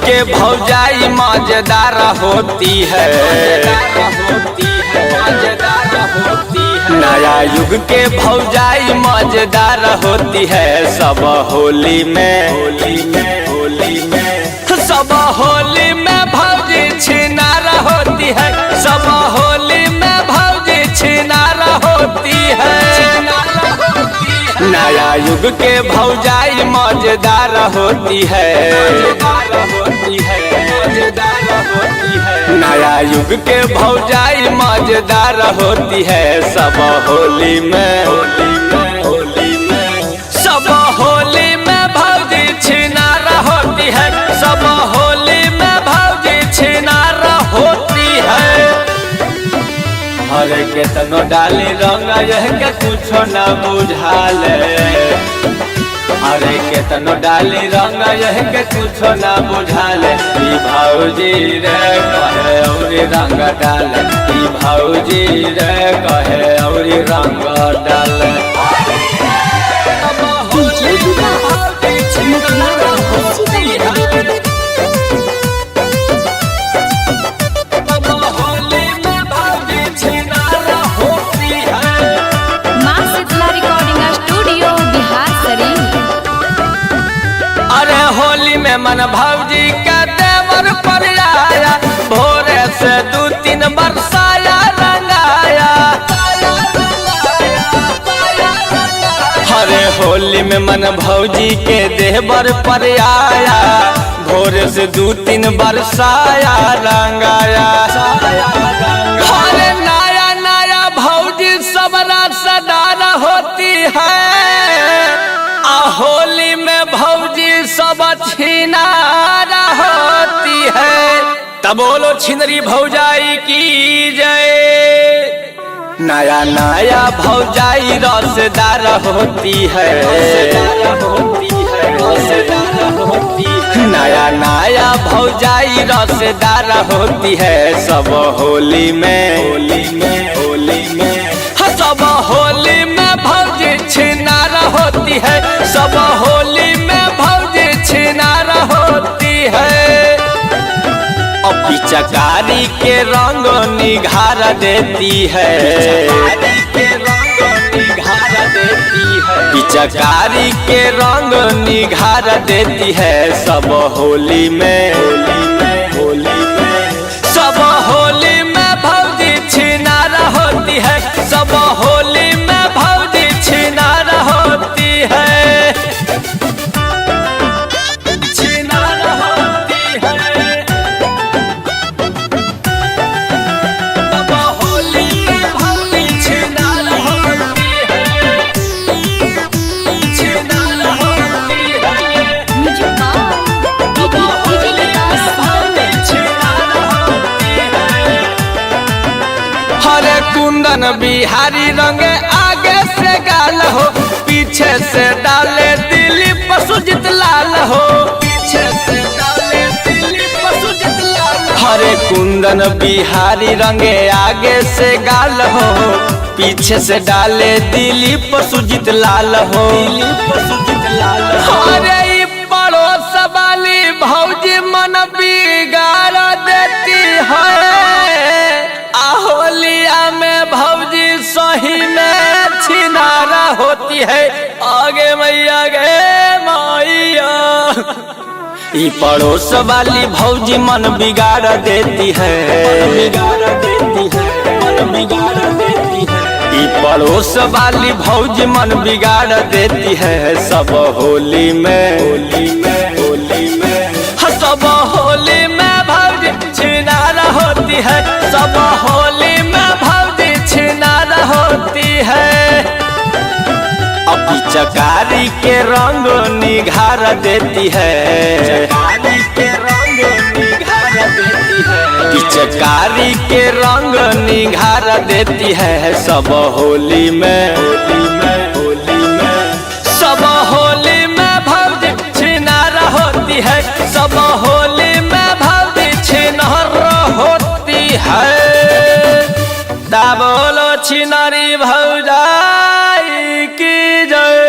के भौजाई मजेदार होती है, नया युग के भौजाई मजेदार होती है। सब होली में सब होली में भौजी छिनार होती है, सब होली में भौजी छिनार होती है। नया युग के भौजाई मजेदार होती है, नया युग के भौजाई मजेदार होती है। सब होली में सब होली में भौजी छिनार होती है, सब होली में भौजी छिनार होती है। हरे के तनो डाली रंग यह के कुछो न बुझाले, अरे के तनो डाली रंग यह के कुछो न बुझाले। ई भौजी रे कहे औरी रंग डाले, ई भौजी रे कहे औरी रंग डाले। होली में मन भौजी का देवर पर आया, भोरे से 2-3 बरसाया रंगाया। हरे होली में मन भौजी के देवर पर आया, भोरे से 2-3 बरसाया रंगाया। हरे नया नया भौजी सब रसदार होती है, होली में भौजी सब छिनार होती है। तब बोलो छिनरी भौजाई की जय। नया नया भौजाई रसदार होती है, नया नया भौजाई रसदार होती है। सब होली में सब होली में भौजी छिनार होती है, सब होली में भौजी छिनार होती है। और पिचकारी के रंग निघार देती है, पिचकारी के रंग निघार देती है। सब होली में सब होली में भौजी छिनार होती है, सब होली में भौजी छिनार होती है, छिनार होती है। सब होली में भौजी छिनार होती है, छिनार होती है। हरे कुंदन बिहारी रंगे आगे से गाल हो, पीछे से डाले दिलीप सुजित लाल हो, पीछे से डाले दिलीप सुजित लाल। हरे कुंदन बिहारी रंगे आगे से गाल हो, पीछे से डाले दिलीप सुजित लाल हो, दिलीप सुजित लाल। हरे पड़ोस वाली भौजी मन बिगाड़ देती है, होलिया में भौजी सही में छिनारा होती है। आगे मैया गे मैया, ई पड़ोस वाली भौजी मन बिगाड़ देती है, ई पड़ोस वाली भौजी मन बिगाड़ देती है। सब होली में सब होली में भौजी छिनारा होती है, सब होली में भौजी छिनार होती है। अब पिचकारी के रंग निघार देती है, पिचकारी के रंग निघार देती है। सब होली में सब होली में भौजी छिनार होती है, सब होली में भौजी छिनार होती है। बोलो छिनारी भौजाई की जय।